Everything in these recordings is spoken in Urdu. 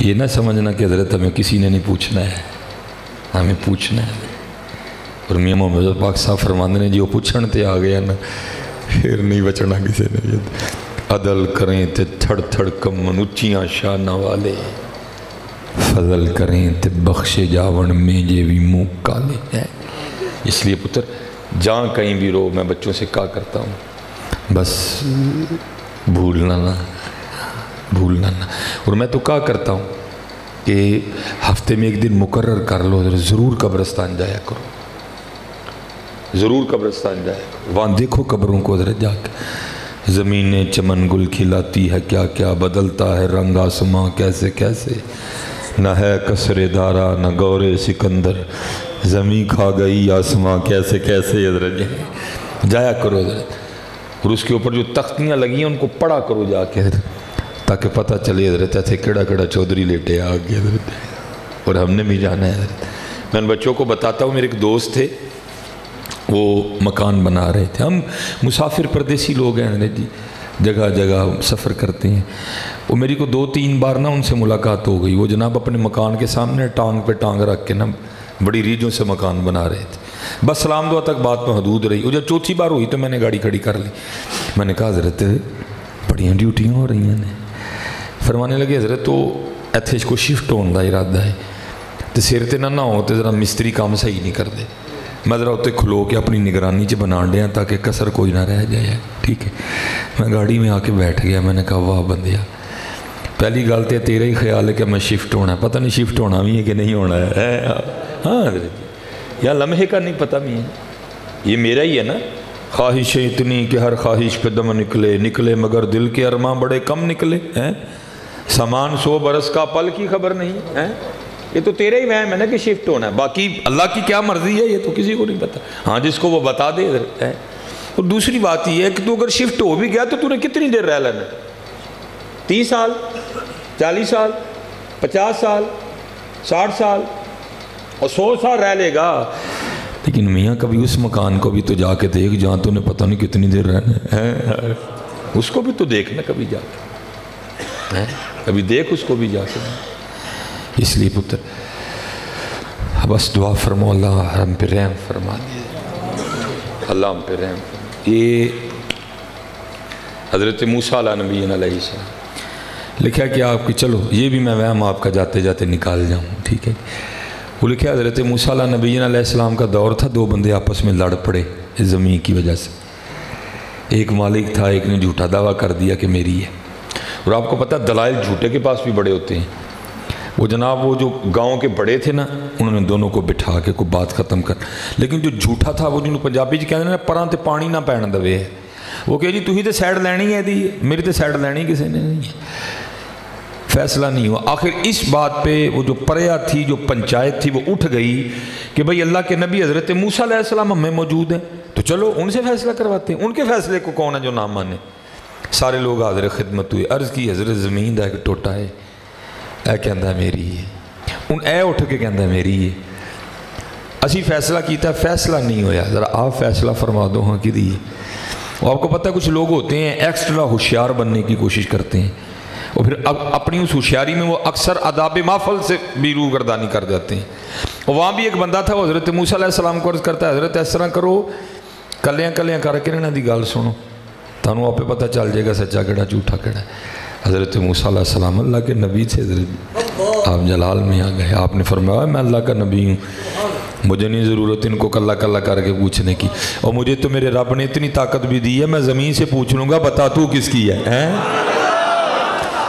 یہ نہ سمجھنا کہ حضرت ہمیں کسی نے نہیں پوچھنا ہے، ہمیں پوچھنا ہے۔ اور میاں محمد پاک صاحب فرماندے نے جی وہ پوچھن تے آ گیا نا پھر نہیں بچنا کسی نے۔ عدل کریں تے تھڑ تھڑ کمن اچیاں شانہ والے، فضل کریں تے بخشے جاون میں جے بھی منہ کالے ہیں۔ اس لیے پتر جہاں کہیں بھی رو، میں بچوں سے کہا کرتا ہوں بس بھولنا نہ، بھولنا نہ۔ اور میں تو کہا کرتا ہوں کہ ہفتے میں ایک دن مقرر کر لو، ضرور قبرستان جایا کرو، ضرور قبرستان جایا کرو، وہاں دیکھو قبروں کو حضرت جا کے۔ زمینیں چمن گل کھلاتی ہے، کیا کیا بدلتا ہے رنگ آسماں کیسے کیسے، نہ ہے قصر دارا نہ گور سکندر، زمین کھا گئی آسماں کیسے کیسے۔ حضرت جایا کرو حضرت، اور اس کے اوپر جو تختیاں لگی ہیں ان کو پڑھا کرو جا کے حضرت، تاکہ پتہ چلے حضرت ایسے کیڑا کیڑا چودھری لیٹے آگے حضرت، اور ہم نے بھی جانا ہے حضرت۔ میں ان بچوں کو بتاتا ہوں، میرے ایک دوست تھے وہ مکان بنا رہے تھے، ہم مسافر پردیسی لوگ ہیں حضرت جی، جگہ جگہ سفر کرتے ہیں۔ وہ میری کو 2-3 بار نا ان سے ملاقات ہو گئی، وہ جناب اپنے مکان کے سامنے ٹانگ پہ ٹانگ رکھ کے نا بڑی ریجوں سے مکان بنا رہے تھے، بس سلام دعا تک بات محدود رہی۔ وہ جب چوتھی بار ہوئی تو میں نے گاڑی کھڑی کر لی، میں نے کہا حضرت بڑیاں ڈیوٹیاں ہو رہی ہیں۔ فرمانے لگے حضرت تو ایتھے کو شفٹ ہونے کا ارادہ ہے تو سر تے نہ ہو تو ذرا مستری کام صحیح نہیں کر دے، میں ذرا اتنے کھلو کے اپنی نگرانی بنا دیا تاکہ کسر کوئی نہ رہ جائے، ٹھیک ہے۔ میں گاڑی میں آ کے بیٹھ گیا، میں نے کہا واہ بندیا، پہلی گل تو تیرا ہی خیال ہے کہ میں شفٹ ہونا ہے، پتہ نہیں شفٹ ہونا بھی ہے کہ نہیں ہونا ہے۔ ہاں حضرت یا لمحے کا نہیں پتہ بھی ہے، یہ میرا ہی ہے نا۔ خواہشیں اتنی کہ ہر خواہش پہ دم نکلے، نکلے مگر دل کے ارماں بڑے کم نکلے ہیں، سامان 100 برس کا پل کی خبر نہیں ہے۔ یہ تو تیرے ہی وہم ہے نا کہ شفٹ ہونا ہے، باقی اللہ کی کیا مرضی ہے یہ تو کسی کو نہیں پتا۔ ہاں جس کو وہ بتا دے ہے۔ اور دوسری بات یہ ہے کہ تو اگر شفٹ ہو بھی گیا تو نے کتنی دیر رہ لینا، 30 سال 40 سال 50 سال 60 سال اور 100 سال رہ لے گا، لیکن میاں کبھی اس مکان کو بھی تو جا کے دیکھ جہاں تو نے پتہ نہیں کتنی دیر رہنا ہے، اس کو بھی تو دیکھنا کبھی جا کے، کبھی دیکھ اس کو بھی جا کے۔ اس لیے پتر بس دعا فرمو اللہ ہم پہ رحم فرما دے، اللہ ہم پہ رحم فرما۔ یہ حضرت موسیٰ علیہ نبی علیہ السلام لکھا کہ آپ کی، چلو یہ بھی میں وہم آپ کا جاتے جاتے نکال جاؤں، ٹھیک ہے۔ وہ لکھا حضرت موسیٰ علیہ نبی علیہ السلام کا دور تھا، 2 بندے آپس میں لڑ پڑے اس زمین کی وجہ سے، ایک مالک تھا، ایک نے جھوٹا دعویٰ کر دیا کہ میری ہے۔ اور آپ کو پتہ دلائل جھوٹے کے پاس بھی بڑے ہوتے ہیں۔ وہ جناب وہ جو گاؤں کے بڑے تھے نا، انہوں نے دونوں کو بٹھا کے کوئی بات ختم کر، لیکن جو جھوٹا تھا وہ جنہوں پنجابی جی کہتے ہیں پراں تے پانی نہ پین دوے، وہ کہ جی تُہی تے سائڈ لینی ہے دی، میری تے سائڈ لینی کسی نے نہیں ہے، فیصلہ نہیں ہوا۔ آخر اس بات پہ وہ جو پریا تھی، جو پنچایت تھی، وہ اٹھ گئی کہ بھئی اللہ کے نبی حضرت موسیٰ علیہ السلام ہمیں موجود ہیں تو چلو ان سے فیصلہ کرواتے ہیں، ان کے فیصلے کو کون ہے جو نہ مانے۔ سارے لوگ حاضر خدمت ہوئے، عرض کی حضرت زمین دا ایک ٹوٹا ہے، اے کہندہ میری ہے، ان اے اٹھ کے کہندہ میری ہے، اسی فیصلہ کیتا ہے، فیصلہ نہیں ہویا، ذرا آپ فیصلہ فرما دو ہاں کی دی۔ وہ آپ کو پتہ کچھ لوگ ہوتے ہیں ایکسٹرا ہوشیار بننے کی کوشش کرتے ہیں، اور پھر اپنی اس ہوشیاری میں وہ اکثر آداب محفل سے بھی روگردانی کر جاتے ہیں۔ اور وہاں بھی ایک بندہ تھا، وہ حضرت موسیٰ علیہ السلام کو عرض کرتا ہے حضرت اس طرح کرو، کلیاں کلیاں کر کے انہاں دی گل سنو، تانوں آپ پہ پتہ چل جائے گا سچا کیڑا جھوٹا کیڑا ہے۔ حضرت موسیٰ علیہ السلام اللہ کے نبی تھے، حضرت آپ جلال میں آ گئے، آپ نے فرمایا میں اللہ کا نبی ہوں، مجھے نہیں ضرورت ان کو کلہ کلہ کر کے پوچھنے کی، اور مجھے تو میرے رب نے اتنی طاقت بھی دی ہے، میں زمین سے پوچھ لوں گا بتا تو کس کی ہے۔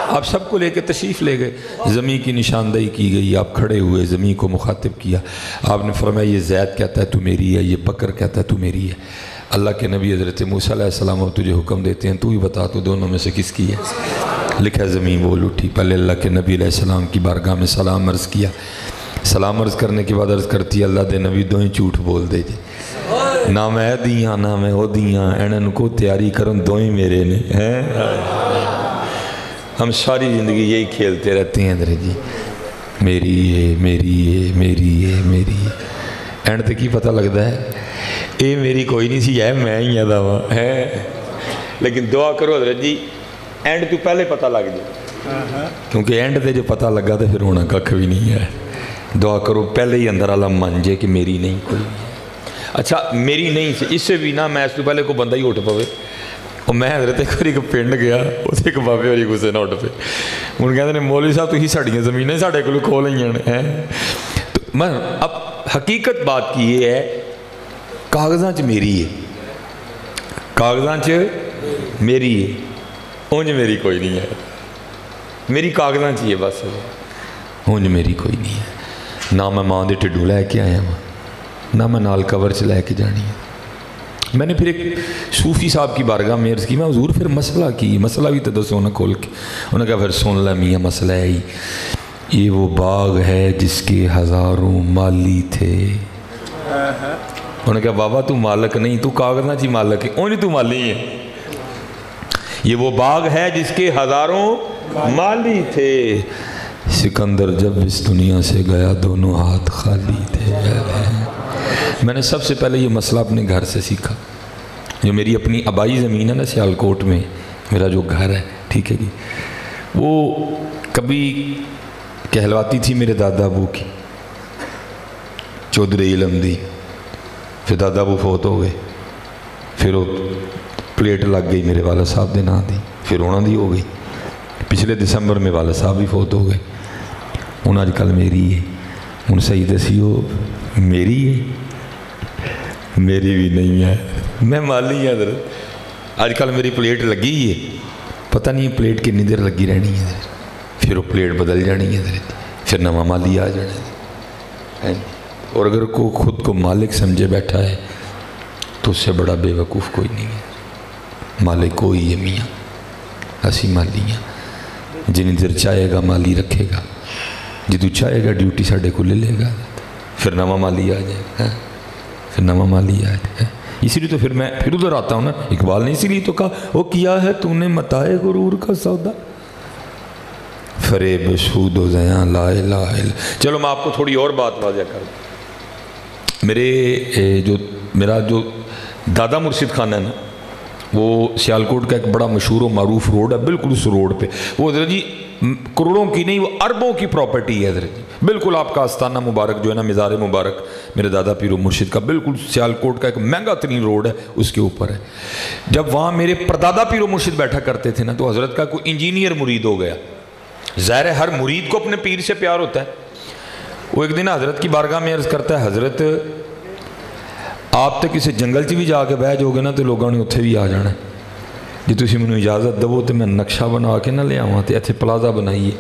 آپ سب کو لے کے تشریف لے گئے، زمین کی نشاندہی کی گئی، آپ کھڑے ہوئے، زمین کو مخاطب کیا، آپ نے فرمایا یہ زید کہتا ہے تو میری ہے، یہ بکر کہتا ہے تو میری ہے۔ اللہ کے نبی حضرت موسیٰ علیہ السلام اب تجھے حکم دیتے ہیں تو ہی بتا تو دونوں میں سے کس کی ہے۔ لکھا زمین بول اٹھی، پہلے اللہ کے نبی علیہ السلام کی بارگاہ میں سلام عرض کیا، سلام عرض کرنے کے بعد عرض کرتی اللہ دے نبی دوئیں جھوٹ بول دے جی، نہ میں دیاں نہ میں ہو دیاں، اینن کو تیاری کرن دوئیں میرے نے۔ ہم ساری زندگی یہی کھیلتے رہتے ہیں در جی، میری ہے میری ہے میری ہے میری ہے، اینڈ تے کی پتہ لگتا ہے اے میری کوئی نہیں سی ہے، میں ہی دعویٰ ہے، لیکن دعا کرو حضرت جی اینڈ تو پہلے پتہ لگ جائے کیونکہ اینڈ تے جو پتہ لگا تو پھر ہونا کھ بھی نہیں ہے. دعا کرو پہلے ہی اندر والا من جے کہ میری نہیں کوئی. اچھا میری نہیں سے اس سے بھی نہ میں اس تو پہلے کوئی بندہ ہی اٹھ پوے. اور میں حضرت ایک بار ایک پنڈ گیا اس ایک بابے والی گسے نہ اٹھ پے. ہوں کہتے ہیں مولوی صاحب تھی ساڑیاں زمینیں ساڑھے کو کھو لئیاں ہیں. تو میں اب حقیقت بات کی یہ ہے کاغذاں چ میری ہے, کاغذاں چ میری ہے, اونج میری کوئی نہیں ہے. میری کاغذاں چ ہی ہے بس, اونج میری کوئی نہیں ہے. نہ میں ماں دے ٹھڈو لے کے آیا ہوں, نہ میں نال کور چ لے کے جانی ہے. میں نے پھر ایک صوفی صاحب کی بارگاہ میں عرض کی, میں حضور پھر مسئلہ کی, مسئلہ بھی تو دسو نہ کھول کے. انہوں نے کہا پھر سن لے میاں مسئلہ ہے ہی, یہ وہ باغ ہے جس کے ہزاروں مالی تھے. انہوں نے کہا بابا تو مالک نہیں, تو کاغذاں چی مالک ہے, اونج تو مالی ہے. یہ وہ باغ ہے جس کے ہزاروں مالی تھے. سکندر جب اس دنیا سے گیا دونوں ہاتھ خالی تھے. میں نے سب سے پہلے یہ مسئلہ اپنے گھر سے سیکھا. جو میری اپنی آبائی زمین ہے نا سیالکوٹ میں, میرا جو گھر ہے ٹھیک ہے جی, وہ کبھی کہلواتی تھی میرے دادا ابو کی چودھری علم دی. پھر دادا ابو فوت ہو گئے, پھر وہ پلیٹ لگ گئی میرے والد صاحب دے نا دی, پھر انہوں دی ہو گئی. پچھلے دسمبر میں والد صاحب بھی فوت ہو گئے. ہوں اج کل میری ہے. ہوں صحیح دسی وہ میری ہے, میری بھی نہیں ہے, میں مالی ہوں. حضرت آج کل میری پلیٹ لگی ہے, پتہ نہیں پلیٹ کنی دیر لگی رہنی ہے, پھر وہ پلیٹ بدل جانی ہے, حضرت پھر نواں مالی آ جانا ہے. اور اگر کوئی خود کو مالک سمجھے بیٹھا ہے تو اس سے بڑا بے وقوف کوئی نہیں ہے. مالک کوئی ہے میاں, اسی مالی ہیں. جن دیر چاہے گا مالی رکھے گا, جدو چاہے گا ڈیوٹی ساڑھے کو لے لے گا, پھر نواں مالی آ جائے گا, پھر نواں مالی آ جائے گا. اسی لیے تو پھر میں پھر ادھر آتا ہوں نا, اقبال نے اسی لیے تو کہا وہ کیا ہے تو نے متاع غرور کا سودا, فریب سود و زیاں لا الہ الا. چلو میں آپ کو تھوڑی اور بات واضح کر دوں. میرا جو دادا مرشد خانہ ہے نا, وہ سیالکوٹ کا ایک بڑا مشہور و معروف روڈ ہے, بالکل اس روڈ پہ وہ حضرت جی کروڑوں کی نہیں وہ اربوں کی پراپرٹی ہے حضرت جی. بالکل آپ کا آستانہ مبارک جو ہے نا, مزار مبارک میرے دادا پیر و مرشد کا, بالکل سیالکوٹ کا ایک مہنگا ترین روڈ ہے, اس کے اوپر ہے. جب وہاں میرے پردادا پیر و مرشد بیٹھا کرتے تھے نا, تو حضرت کا کوئی انجینئر مرید ہو گیا. ظاہر ہے ہر مرید کو اپنے پیر سے پیار ہوتا ہے. وہ ایک دن حضرت کی بارگاہ میں عرض کرتا ہے, حضرت آپ تے کسی جنگل چ بھی جا کے بہ جاؤ گے نا تو لوگوں نے اتنے بھی آ جانا ہے. جی تسی مجھے اجازت دو تو میں نقشہ بنا کے نہ لے آواں تے ایتھے پلازا بنائیے.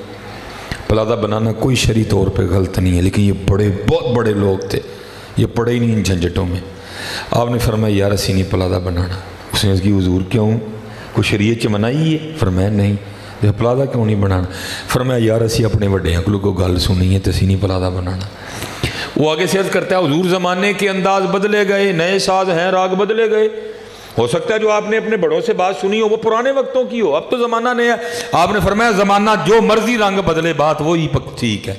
پلازا بنانا کوئی شرعی طور پہ غلط نہیں ہے, لیکن یہ بہت بڑے لوگ تھے, یہ پڑے ہی نہیں ان جھنجھٹوں میں. آپ نے فرمایا یار اسی نہیں پلازا بنانا. اس نے کی حضور کیوں, کوئی شریعت چ منائی ہے؟ فرمایا نہیں. پلازا کیوں نہیں بنانا؟ فرمایا یار اسی اپنے وڈیاں کو گل سنی ہے تو اسی نہیں پلازا بنانا. وہ آگے سے عرض کرتا ہے حضور زمانے کے انداز بدلے گئے, نئے ساز ہیں, راگ بدلے گئے. ہو سکتا ہے جو آپ نے اپنے بڑوں سے بات سنی ہو وہ پرانے وقتوں کی ہو, اب تو زمانہ نیا. آپ نے فرمایا زمانہ جو مرضی رنگ بدلے بات وہی ٹھیک ہے.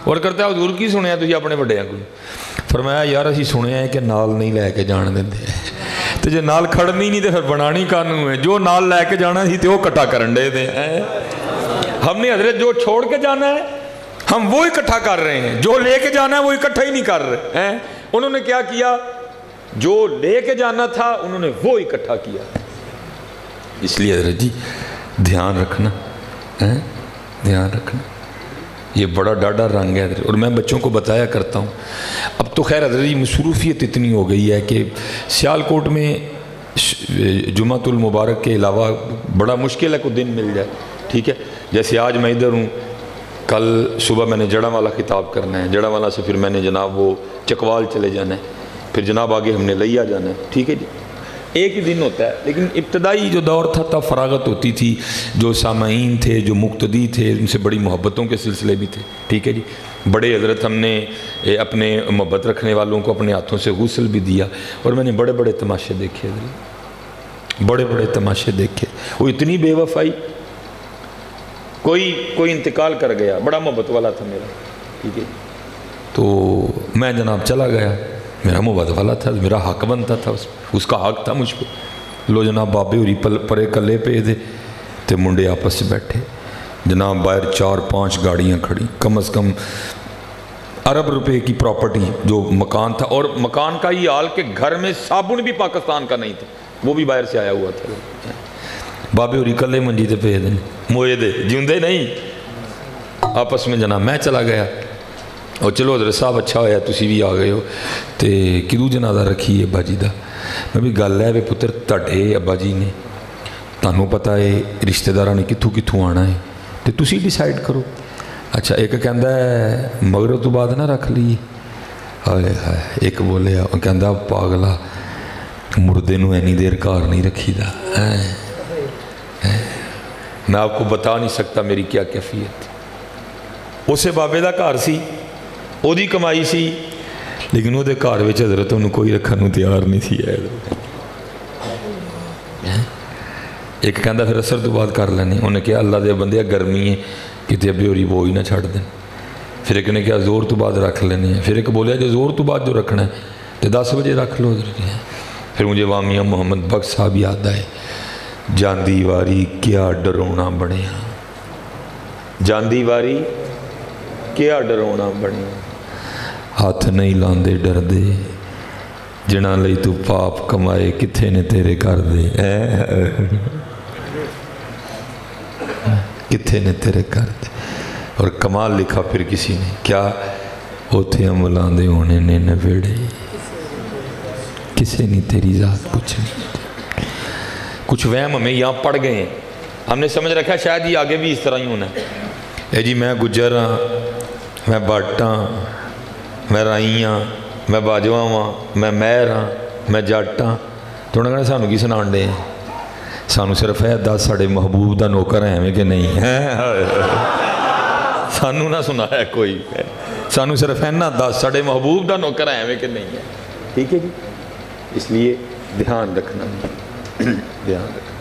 اور کرتا ہے حضور کی سنیا تھی اپنے وڈیاں کو؟ فرمایا یار اسی سنیا ہے کہ نال نہیں لے کے جان دیں, تو جو نال کھڑنی نہیں تو پھر بنانی کانوں ہے. جو نال لے کے جانا تھی تو وہ کٹھا کرن دے دیں. ہم نے حضرت جو چھوڑ کے جانا ہے ہم وہ اکٹھا کر رہے ہیں, جو لے کے جانا ہے وہ اکٹھا ہی نہیں کر رہے ہیں. انہوں نے کیا کیا, جو لے کے جانا تھا انہوں نے وہ اکٹھا کیا. اس لیے حضرت جی دھیان رکھنا, دھیان رکھنا, یہ بڑا ڈاڈا رنگ ہے حضرت. اور میں بچوں کو بتایا کرتا ہوں, اب تو خیر حضرت جی مصروفیت اتنی ہو گئی ہے کہ سیالکوٹ میں جمعۃ المبارک کے علاوہ بڑا مشکل ہے کوئی دن مل جائے. ٹھیک ہے, جیسے آج میں ادھر ہوں, کل صبح میں نے جڑا والا خطاب کرنا ہے, جڑا والا سے پھر میں نے جناب وہ چکوال چلے جانا ہے, پھر جناب آگے ہم نے لیا جانا ہے. ٹھیک ہے جی, ایک ہی دن ہوتا ہے. لیکن ابتدائی جو دور تھا تب فراغت ہوتی تھی, جو سامعین تھے, جو مقتدی تھے, ان سے بڑی محبتوں کے سلسلے بھی تھے. ٹھیک ہے جی, بڑے حضرت ہم نے اپنے محبت رکھنے والوں کو اپنے ہاتھوں سے غسل بھی دیا. اور میں نے بڑے بڑے تماشے دیکھے, بڑے بڑے تماشے دیکھے. وہ اتنی بے وفائی, کوئی انتقال کر گیا, بڑا محبت والا تھا میرا. ٹھیک ہے, تو میں جناب چلا گیا, میرا محبت والا تھا, میرا حق بنتا تھا, اس کا حق تھا مجھ کو. لو جناب بابے ہوری پرے کلے پہ تھے, تو منڈے آپس سے بیٹھے, جناب باہر 4-5 گاڑیاں کھڑی، کم از کم ارب روپے کی پراپرٹی جو مکان تھا، اور مکان کا یہ حال کہ گھر میں صابن بھی پاکستان کا نہیں تھا، وہ بھی باہر سے آیا ہوا تھا۔ بابے ہوری کلے منجی تے پے دن موئے دے جیوندے نہیں آپس میں جناب میں چلا گیا، اور چلو حضرت صاحب اچھا ہویا تسی بھی آ گئے ہو، تے کدوں جنازہ رکھی ہے ابا جی دا؟ میں بھی گل ہے پتر تہاڈے ابا جی نے تانوں پتہ ہے رشتہ داراں نے کتھوں کتھوں آنا ہے تے تسی ڈیسائیڈ کرو۔ اچھا ایک کہندا ہے مغرب تو بعد نہ رکھ لیے، ہائے ہائے، ایک بولے کہندا پاگلا مردے نو اینی دیر گھر نہیں رکھی دا۔ میں آپ کو بتا نہیں سکتا میری کیا کیفیت۔ اسے بابے دا گھر سی، او دی کمائی سی، لیکن وہ دے گھر وچ حضرت انہوں کوئی رکھن نو تیار نہیں تھی۔ ایک کہندا پھر اثر تو بعد کر لینے، انہوں نے کہا اللہ دے بندے گرمی ہے کتے ابھی ہوری وہ ہی نہ چھڑ دیں۔ پھر ایک نے کہا زور تو بعد رکھ لینے ہیں، پھر ایک بولیا جو زور تو بعد جو رکھنا ہے تو 10 بجے رکھ لو۔ پھر مجھے وامیہ محمد بخش صاحب یاد آئے، جاندی واری کیا ڈرونا بنیا، جاندی واری کیا ڈرونا بنیا، ہاتھ نہیں لاندے ڈر دے جنا لئی تو پاپ کمائے کتھے نے تیرے کر دے، کتھے نے تیرے کر دے۔ اور کمال لکھا پھر کسی نے کیا، اوتھے امولاندے ہونے نے نویڑے کسے نہیں تیری ذات پوچھنی۔ کچھ وہم ہمیں یہاں پڑ گئے ہیں، ہم نے سمجھ رکھا شاید یہ آگے بھی اس طرح ہی ہونا ہے۔ اے جی میں گجر ہاں، میں بٹ ہاں، میں رائی ہاں، میں باجوہ ہاں، میں مہر ہاں، میں جٹ ہاں، تو انہوں نے کہا سانو کی سنان دے ہیں، سانو صرف ہے 10 ساڑھے محبوب دا نوکر ہیں کہ نہیں ہے، سانو نہ سنا ہے کوئی، سانو صرف ہے نا 10 ساڑھے محبوب دا نوکر ہیں کہ نہیں ہے۔ ٹھیک ہے جی، اس لیے دھیان رکھنا، دھیان رکھنا۔